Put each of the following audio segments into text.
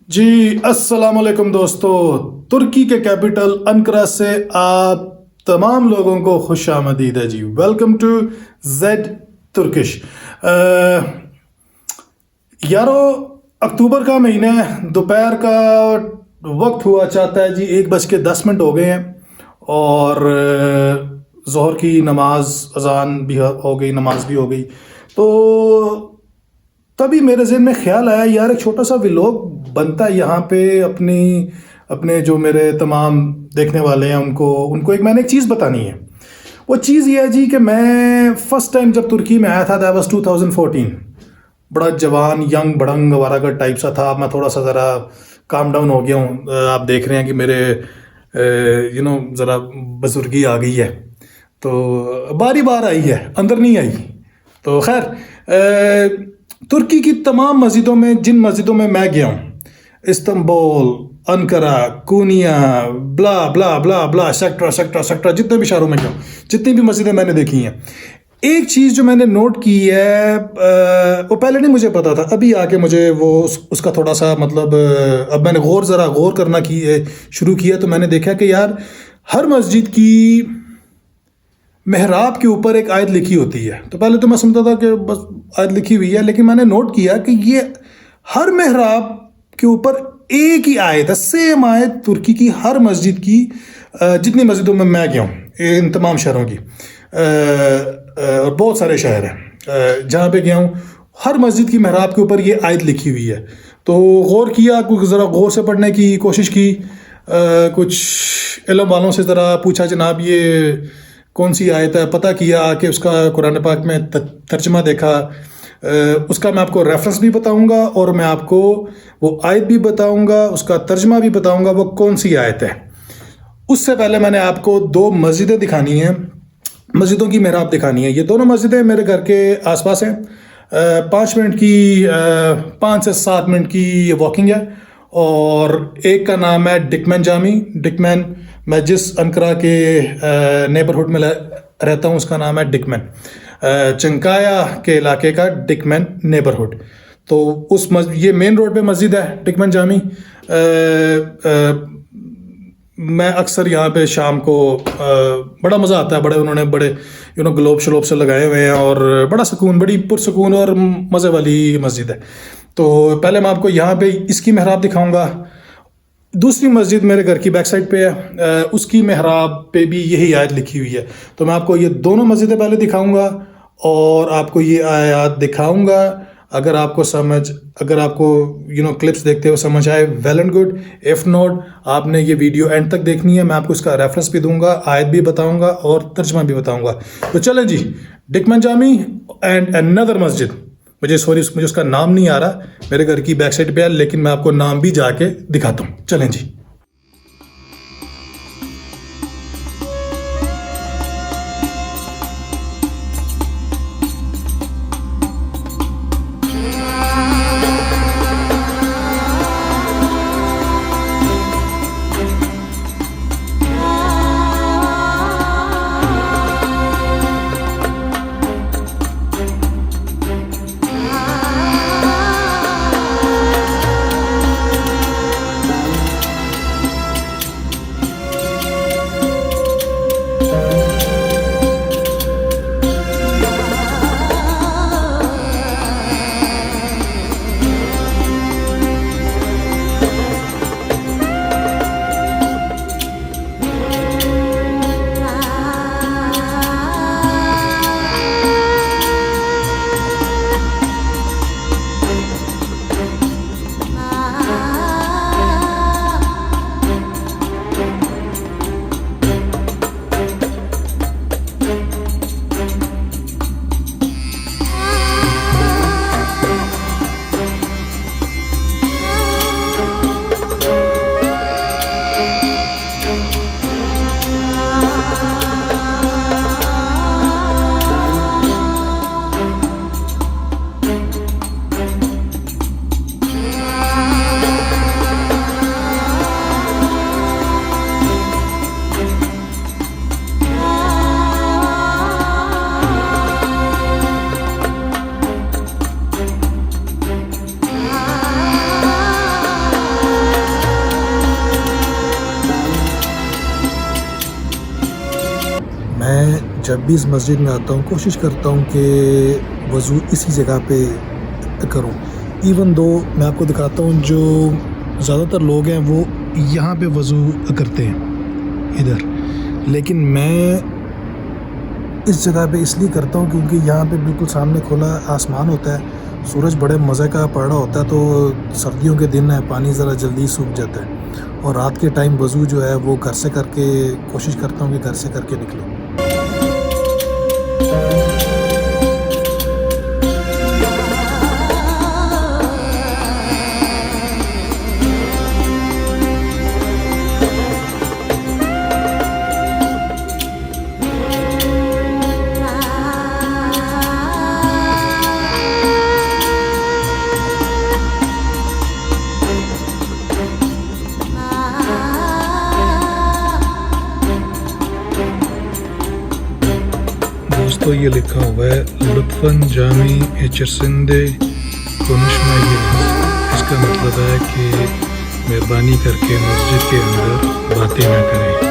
जी अस्सलाम वालेकुम दोस्तों। तुर्की के कैपिटल अंकरा से आप तमाम लोगों को खुश आमदीद है जी। Welcome to Z Turkish. यारो, अक्टूबर का महीना है, दोपहर का वक्त हुआ चाहता है जी। 1:10 हो गए हैं और ज़ोहर की नमाज अजान भी हो गई, नमाज भी हो गई। तो तभी मेरे ज़हन में ख्याल आया, यार एक छोटा सा व्लॉग बनता है यहाँ पे अपने जो मेरे तमाम देखने वाले हैं उनको मैंने एक चीज़ बतानी है। वो चीज़ ये है जी कि मैं फ़र्स्ट टाइम जब तुर्की में आया था, दैट वाज 2014। बड़ा जवान यंग बड़ंग वारागर टाइप सा था। मैं थोड़ा सा ज़रा काम डाउन हो गया हूँ। आप देख रहे हैं कि मेरे ज़रा बुजुर्गी आ गई है, तो बारी बार आई है, अंदर नहीं आई। तो खैर, तुर्की की तमाम मस्जिदों में, जिन मस्जिदों में मैं गया हूँ, इस्तांबुल, अंकारा, कोनिया, ब्ला ब्ला ब्ला ब्ला, सेक्ट्रा सेक्ट्रा सेक्ट्रा, जितने भी शहरों में गया हूँ, जितनी भी मस्जिदें मैंने देखी हैं, एक चीज़ जो मैंने नोट की है, वो पहले नहीं मुझे पता था, अभी आके मुझे वो उसका थोड़ा सा मतलब, अब मैंने ज़रा गौर करना शुरू किया, तो मैंने देखा कि यार हर मस्जिद की मेहराब के ऊपर एक आयत लिखी होती है। तो पहले तो मैं समझता था कि बस आयत लिखी हुई है, लेकिन मैंने नोट किया कि ये हर मेहराब के ऊपर एक ही आयत है, सेम आयत तुर्की की हर मस्जिद की, जितनी मस्जिदों में मैं गया हूँ इन तमाम शहरों की, और बहुत सारे शहर हैं जहाँ पे गया हूँ, हर मस्जिद की मेहराब के ऊपर ये आयत लिखी हुई है। तो गौर किया, कुछ ज़रा गौर से पढ़ने की कोशिश की, कुछ इल्म वालों से ज़रा पूछा, जनाब ये कौन सी आयत है, पता किया, आके उसका कुरान पाक में तर्जमा देखा। उसका मैं आपको रेफरेंस भी बताऊंगा और मैं आपको वो आयत भी बताऊंगा, उसका तर्जमा भी बताऊंगा वो कौन सी आयत है। उससे पहले मैंने आपको दो मस्जिदें दिखानी हैं, मस्जिदों की मेहराब दिखानी है। ये दोनों मस्जिदें मेरे घर के आसपास हैं, 5 से 7 मिनट की ये वॉकिंग है। और एक का नाम है डिकमैन जामी। डिकमैन, मैं जिस अंकरा के नेबरहुड में रहता हूँ उसका नाम है डिकमैन, चंकाया के इलाके का डिकमैन नेबरहुड। तो ये मेन रोड पे मस्जिद है डिकमैन जामी। मैं अक्सर यहाँ पे शाम को बड़ा मज़ा आता है, उन्होंने बड़े ग्लोब श्लोब से लगाए हुए हैं और बड़ा सुकून, बड़ी पुरसुकून और मज़े वाली मस्जिद है। तो पहले मैं आपको यहाँ पे इसकी मेहराब दिखाऊंगा। दूसरी मस्जिद मेरे घर की बैक साइड पे है, उसकी मेहराब पे भी यही आयत लिखी हुई है। तो मैं आपको ये दोनों मस्जिदें पहले दिखाऊंगा और आपको ये आयत दिखाऊंगा। अगर आपको क्लिप्स देखते हुए समझ आए, well and good. If not, आपने ये वीडियो एंड तक देखनी है। मैं आपको इसका रेफरेंस भी दूंगा, आयत भी बताऊंगा और तर्जमा भी बताऊंगा। तो चलें जी, डिकमैन जामी एंड अनदर मस्जिद, मुझे उसका नाम नहीं आ रहा, मेरे घर की बैक साइड पे है, लेकिन मैं आपको नाम भी जाके दिखाता हूँ। चलें जी। जब भी इस मस्जिद में आता हूँ कोशिश करता हूँ कि वज़ू इसी जगह पे करूँ। इवन दो मैं आपको दिखाता हूँ, जो ज़्यादातर लोग हैं वो यहाँ पे वज़ू करते हैं इधर, लेकिन मैं इस जगह पे इसलिए करता हूँ क्योंकि यहाँ पे बिल्कुल सामने खुला आसमान होता है, सूरज बड़े मज़े का पड़ रहा होता है, तो सर्दियों के दिन है पानी ज़रा जल्दी सूख जाता है, और रात के टाइम वज़ू जो है वो घर से करके कोशिश करता हूँ कि घर से करके निकलूँ। दोस्तों ये लिखा हुआ है लुत्फ़न जामी एचरसिंदे कोनशमा यूनिस। इसका मतलब है कि मेहरबानी करके मस्जिद के अंदर बातें ना करें।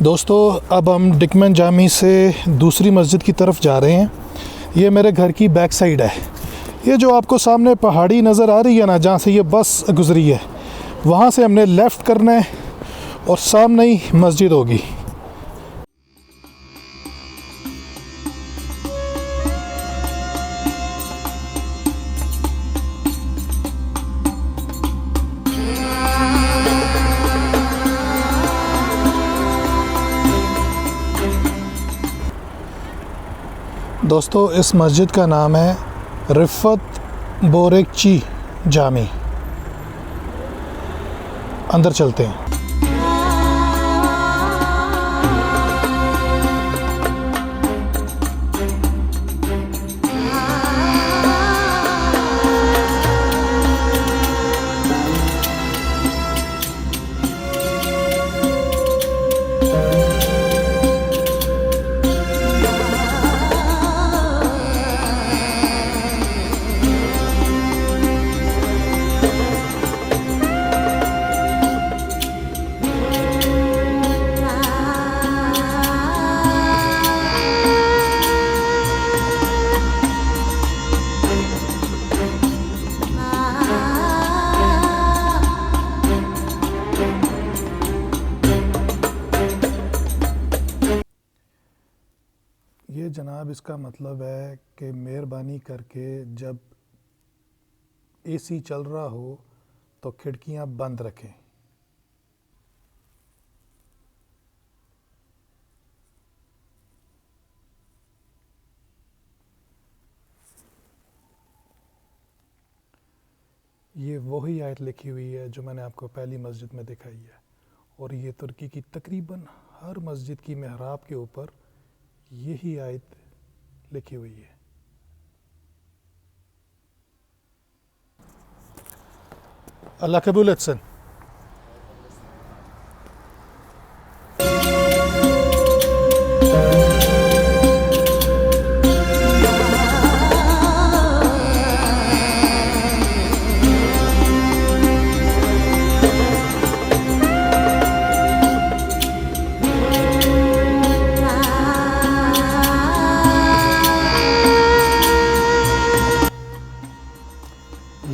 दोस्तों अब हम डिकमैन जामी से दूसरी मस्जिद की तरफ जा रहे हैं। ये मेरे घर की बैक साइड है। ये जो आपको सामने पहाड़ी नज़र आ रही है ना, जहाँ से ये बस गुज़री है, वहाँ से हमने लेफ़्ट करना है और सामने ही मस्जिद होगी। दोस्तों इस मस्जिद का नाम है रिफ़त बोरेकची जामी। अंदर चलते हैं। ये जनाब इसका मतलब है कि मेहरबानी करके जब एसी चल रहा हो तो खिड़कियां बंद रखें। ये वही आयत लिखी हुई है जो मैंने आपको पहली मस्जिद में दिखाई है, और ये तुर्की की तकरीबन हर मस्जिद की मेहराब के ऊपर यही आयत लिखी हुई है। अल्लाह कबूल etsin।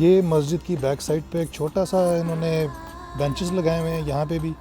ये मस्जिद की बैक साइड पे एक छोटा सा इन्होंने बेंचेस लगाए हुए हैं यहाँ पे भी,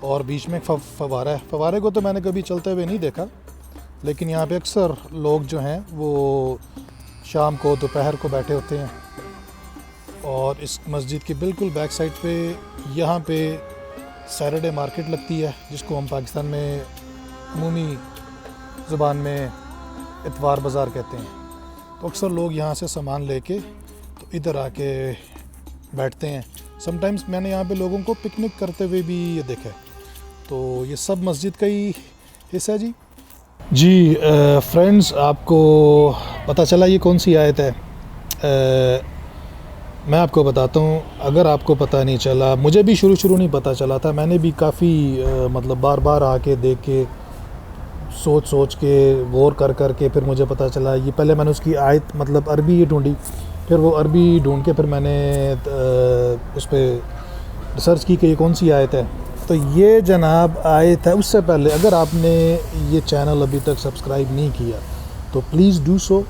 और बीच में एक फव्वारा है। फव्वारे को तो मैंने कभी चलते हुए नहीं देखा, लेकिन यहाँ पे अक्सर लोग जो हैं वो शाम को दोपहर को बैठे होते हैं। और इस मस्जिद की बिल्कुल बैक साइड पे यहाँ पे सैटरडे मार्केट लगती है, जिसको हम पाकिस्तान में अमूमी ज़ुबान में इतवार बाज़ार कहते हैं। तो अक्सर लोग यहाँ से सामान लेके तो इधर आके बैठते हैं। समटाइम्स मैंने यहाँ पे लोगों को पिकनिक करते हुए भी ये देखा है। तो ये सब मस्जिद का ही हिस्सा है जी। फ्रेंड्स, आपको पता चला ये कौन सी आयत है? मैं आपको बताता हूँ, अगर आपको पता नहीं चला, मुझे भी शुरू नहीं पता चला था, मैंने भी काफ़ी मतलब बार बार आके देख के सोच के गौर कर के फिर मुझे पता चला। ये पहले मैंने उसकी आयत मतलब अरबी ही ढूंढी, फिर वो अरबी ढूंढ के फिर मैंने उस पर रिसर्च की कि ये कौन सी आयत है। तो ये जनाब आयत है। उससे पहले अगर आपने ये चैनल अभी तक सब्सक्राइब नहीं किया तो please do so.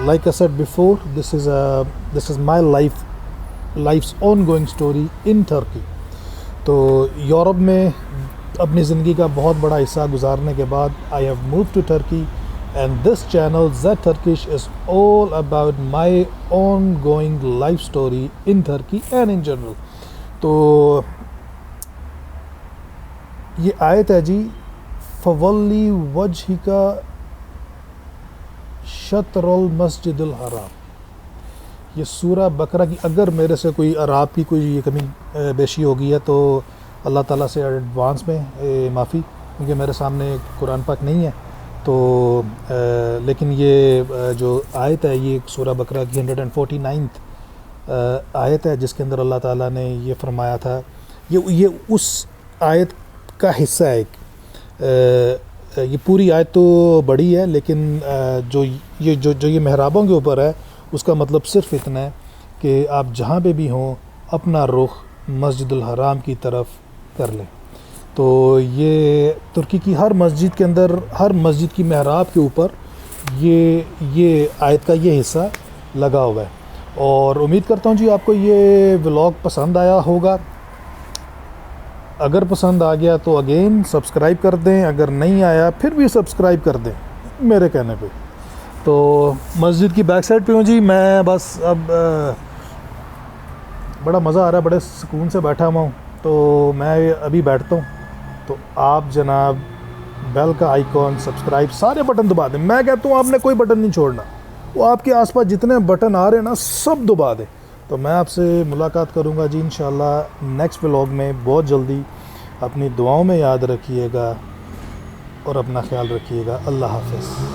like I said before, this is my life's ongoing story in Turkey. तो यूरोप में अपनी ज़िंदगी का बहुत बड़ा हिस्सा गुजारने के बाद I have moved to Turkey, and this channel Z Turkish is all about my ongoing life story in Turkey and in general. तो ये आयत है जी, फवल्ली वजहिका शतरुल मस्जिदुल हराम। ये सूरा बकरा की, अगर मेरे से कोई अराब की कोई ये कमी बेशी हो गई है तो अल्लाह ताला से एडवांस में माफ़ी, क्योंकि मेरे सामने कुरान पाक नहीं है। तो लेकिन ये जो आयत है ये सूरा बकरा की 149th आयत है, जिसके अंदर अल्लाह ताला ने ये फरमाया था। ये उस आयत का हिस्सा है एक। ये पूरी आयत तो बड़ी है, लेकिन जो ये मेहराबों के ऊपर है उसका मतलब सिर्फ इतना है कि आप जहाँ पे भी हों अपना रुख मस्जिदुल हराम की तरफ कर लें। तो ये तुर्की की हर मस्जिद के अंदर, हर मस्जिद की मेहराब के ऊपर ये आयत का ये हिस्सा लगा हुआ है। और उम्मीद करता हूँ जी आपको ये व्लॉग पसंद आया होगा। अगर पसंद आ गया तो अगेन सब्सक्राइब कर दें, अगर नहीं आया फिर भी सब्सक्राइब कर दें मेरे कहने पे। तो मस्जिद की बैक साइड पे हूँ जी मैं, बस अब बड़ा मज़ा आ रहा है, बड़े सुकून से बैठा हुआ हूँ। तो मैं अभी बैठता हूँ। तो आप जनाब बेल का आइकॉन, सब्सक्राइब, सारे बटन दबा दें। मैं कहता हूँ आपने कोई बटन नहीं छोड़ना, वो आपके आसपास जितने बटन आ रहे हैं ना सब दबा दें। तो मैं आपसे मुलाकात करूँगा जी इंशाल्लाह नेक्स्ट व्लॉग में बहुत जल्दी। अपनी दुआओं में याद रखिएगा और अपना ख्याल रखिएगा। अल्लाह हाफ़िज़।